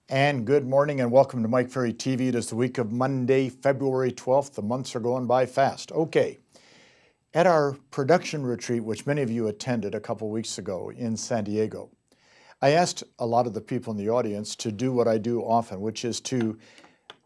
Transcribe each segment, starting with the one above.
And good morning and welcome to Mike Ferry TV. It is the week of Monday, February 12th. The months are going by fast. Okay, at our production retreat, which many of you attended a couple weeks ago in San Diego, I asked a lot of the people in the audience to do what I do often, which is to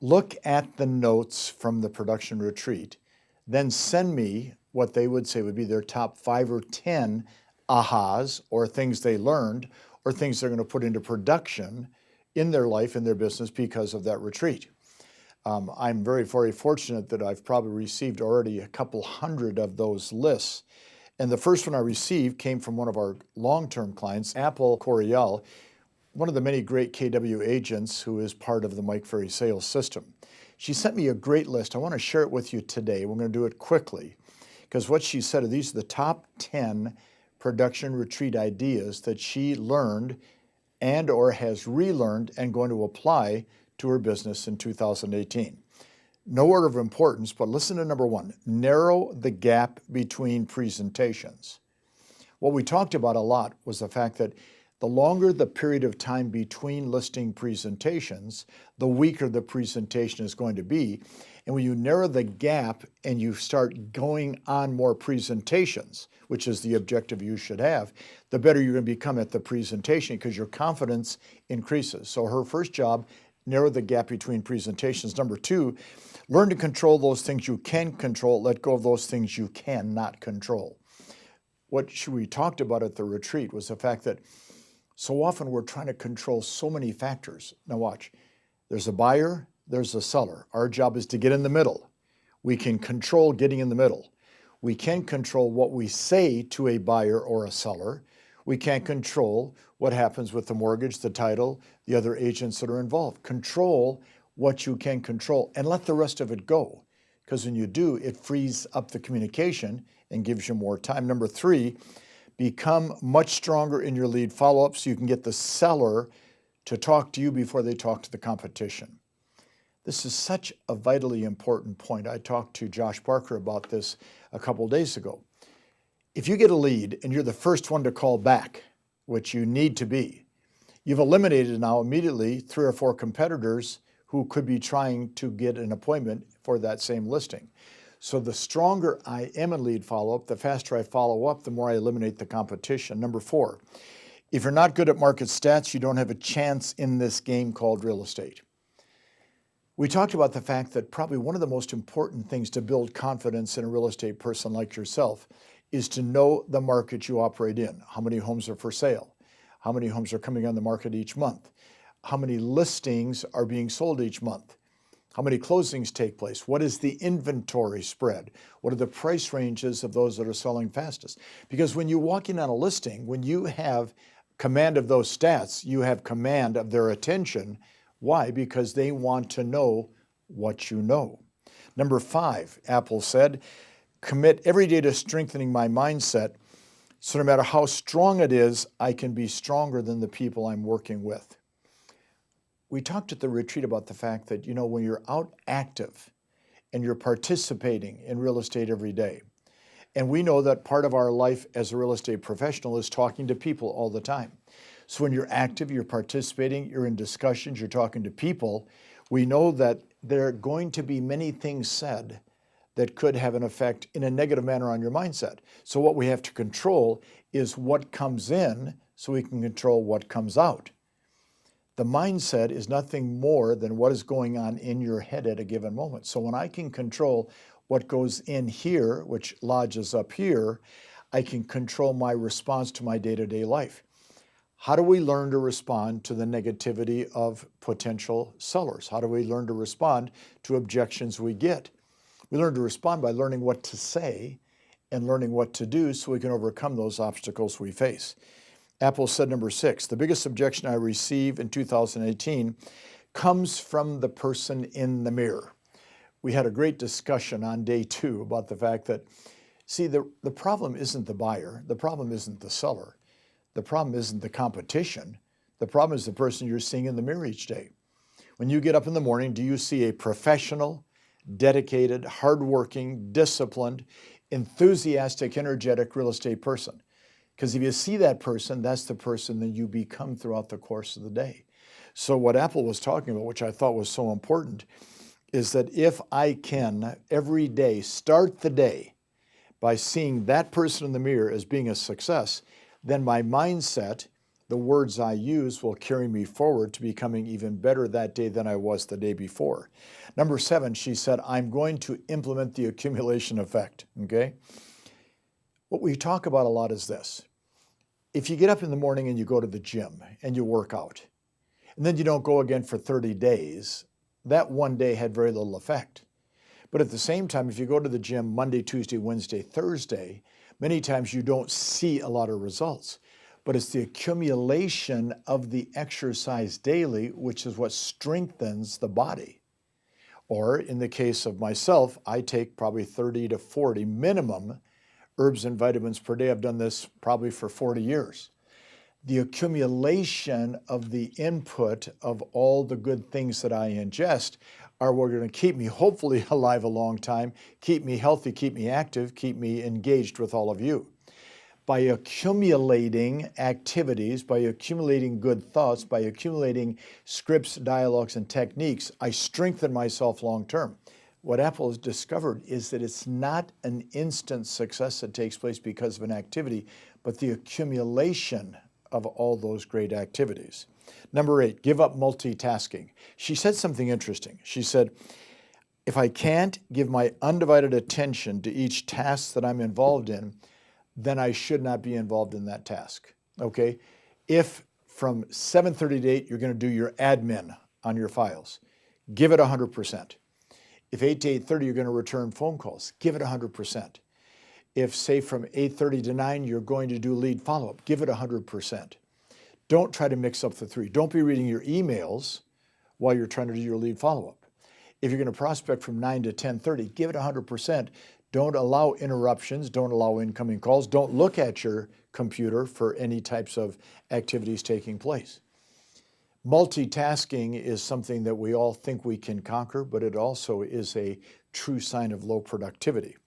look at the notes from the production retreat, then send me what they would say would be their top 5 or 10 ahas or things they learned or things they're going to put into production in their life, in their business because of that retreat. I'm very, very fortunate that I've probably received already a couple hundred of those lists. And the first one I received came from one of our long-term clients, Apple Corial, one of the many great KW agents who is part of the Mike Ferry sales system. She sent me a great list. I want to share it with you today. We're going to do it quickly because what she said are these are the top 10 production retreat ideas that she learned and or has relearned and going to apply to her business in 2018. No order of importance, but listen to number 1, narrow the gap between presentations. What we talked about a lot was the fact that the longer the period of time between listing presentations, the weaker the presentation is going to be. And when you narrow the gap and you start going on more presentations, which is the objective you should have, the better you're going to become at the presentation because your confidence increases. So her first job, narrow the gap between presentations. Number 2, learn to control those things you can control, let go of those things you cannot control. What we talked about at the retreat was the fact that so often we're trying to control so many factors. Now watch, there's a buyer, there's a seller. Our job is to get in the middle. We can control getting in the middle. We can control what we say to a buyer or a seller. We can't control what happens with the mortgage, the title, the other agents that are involved. Control what you can control and let the rest of it go. Because when you do, it frees up the communication and gives you more time. Number 3, become much stronger in your lead follow-up so you can get the seller to talk to you before they talk to the competition. This is such a vitally important point. I talked to Josh Parker about this a couple days ago. If you get a lead and you're the first one to call back, which you need to be, you've eliminated now immediately 3 or 4 competitors who could be trying to get an appointment for that same listing. So the stronger I am in lead follow-up, the faster I follow up, the more I eliminate the competition. Number 4, if you're not good at market stats, you don't have a chance in this game called real estate. We talked about the fact that probably one of the most important things to build confidence in a real estate person like yourself is to know the market you operate in. How many homes are for sale? How many homes are coming on the market each month? How many listings are being sold each month? How many closings take place? What is the inventory spread? What are the price ranges of those that are selling fastest? Because when you walk in on a listing, when you have command of those stats, you have command of their attention. Why? Because they want to know what you know. Number 5, Apple said, commit every day to strengthening my mindset so no matter how strong it is, I can be stronger than the people I'm working with. We talked at the retreat about the fact that, when you're out active and you're participating in real estate every day, and we know that part of our life as a real estate professional is talking to people all the time. So when you're active, you're participating, you're in discussions, you're talking to people, we know that there are going to be many things said that could have an effect in a negative manner on your mindset. So what we have to control is what comes in so we can control what comes out. The mindset is nothing more than what is going on in your head at a given moment. So when I can control what goes in here, which lodges up here, I can control my response to my day-to-day life. How do we learn to respond to the negativity of potential sellers? How do we learn to respond to objections we get? We learn to respond by learning what to say and learning what to do so we can overcome those obstacles we face. Apple said number 6, the biggest objection I receive in 2018 comes from the person in the mirror. We had a great discussion on day 2 about the fact that, see, the problem isn't the buyer, the problem isn't the seller, the problem isn't the competition, the problem is the person you're seeing in the mirror each day. When you get up in the morning, do you see a professional, dedicated, hardworking, disciplined, enthusiastic, energetic real estate person? Because if you see that person, that's the person that you become throughout the course of the day. So what Apple was talking about, which I thought was so important, is that if I can every day start the day by seeing that person in the mirror as being a success, then my mindset, the words I use, will carry me forward to becoming even better that day than I was the day before. Number 7, she said, I'm going to implement the accumulation effect, okay? What we talk about a lot is this. If you get up in the morning and you go to the gym and you work out, and then you don't go again for 30 days, that one day had very little effect. But at the same time, if you go to the gym Monday, Tuesday, Wednesday, Thursday, many times you don't see a lot of results. But it's the accumulation of the exercise daily, which is what strengthens the body. Or in the case of myself, I take probably 30 to 40 minimum herbs and vitamins per day. I've done this probably for 40 years. The accumulation of the input of all the good things that I ingest are what are going to keep me hopefully alive a long time, keep me healthy, keep me active, keep me engaged with all of you. By accumulating activities, by accumulating good thoughts, by accumulating scripts, dialogues, and techniques, I strengthen myself long term. What Apple has discovered is that it's not an instant success that takes place because of an activity, but the accumulation of all those great activities. Number 8, give up multitasking. She said something interesting. She said, if I can't give my undivided attention to each task that I'm involved in, then I should not be involved in that task, okay? If from 7:30 to 8, you're going to do your admin on your files, give it 100%. If 8 to 8:30, you're going to return phone calls, give it 100%. If, say, from 8:30 to 9, you're going to do lead follow-up, give it 100%. Don't try to mix up the 3. Don't be reading your emails while you're trying to do your lead follow-up. If you're going to prospect from 9 to 10:30, give it 100%. Don't allow interruptions. Don't allow incoming calls. Don't look at your computer for any types of activities taking place. Multitasking is something that we all think we can conquer, but it also is a true sign of low productivity.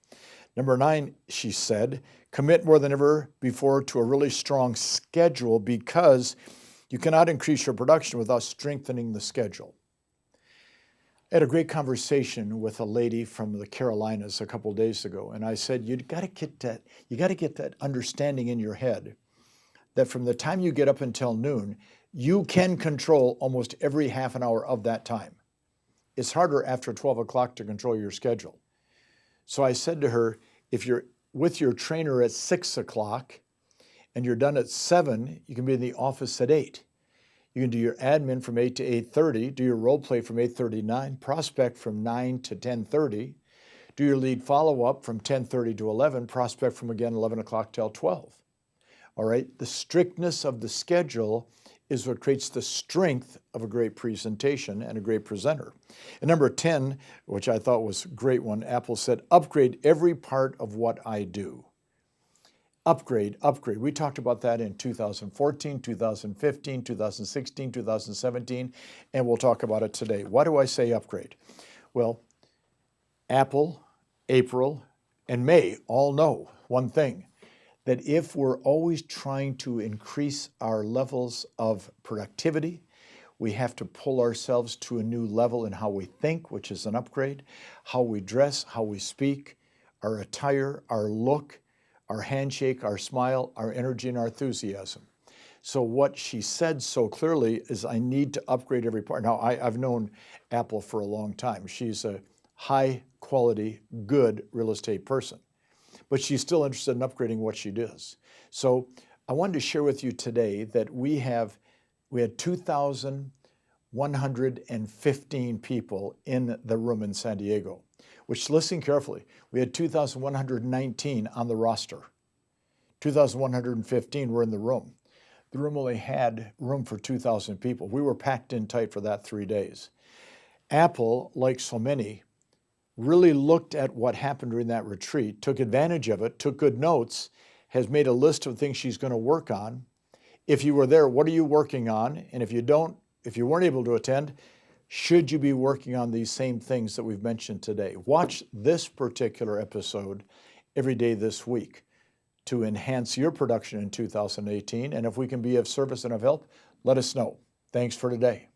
Number 9, she said, commit more than ever before to a really strong schedule because you cannot increase your production without strengthening the schedule. I had a great conversation with a lady from the Carolinas a couple of days ago, and I said, you got to get that understanding in your head that from the time you get up until noon, you can control almost every half an hour of that time. It's harder after 12 o'clock to control your schedule. So I said to her, if you're with your trainer at 6 o'clock and you're done at 7, you can be in the office at 8. You can do your admin from 8 to 8:30, do your role play from 8:30 to 9, prospect from 9 to 10:30, do your lead follow-up from 10:30 to 11, prospect from, again, 11 o'clock till 12. All right, the strictness of the schedule is what creates the strength of a great presentation and a great presenter. And number 10, which I thought was a great one, Apple said, upgrade every part of what I do. Upgrade, upgrade. We talked about that in 2014, 2015, 2016, 2017, and we'll talk about it today. Why do I say upgrade? Well, Apple, April, and May all know one thing, that if we're always trying to increase our levels of productivity, we have to pull ourselves to a new level in how we think, which is an upgrade, how we dress, how we speak, our attire, our look, our handshake, our smile, our energy, and our enthusiasm. So what she said so clearly is I need to upgrade every part. Now, I've known Apple for a long time. She's a high-quality, good real estate person. But she's still interested in upgrading what she does. So I wanted to share with you today that we had 2,115 people in the room in San Diego, which, listen carefully, we had 2,119 on the roster. 2,115 were in the room. The room only had room for 2,000 people. We were packed in tight for that 3 days. Apple, like so many, really looked at what happened during that retreat, took advantage of it, took good notes, has made a list of things she's going to work on. If you were there, what are you working on? And if you weren't able to attend, should you be working on these same things that we've mentioned today? Watch this particular episode every day this week to enhance your production in 2018. And if we can be of service and of help, let us know. Thanks for today.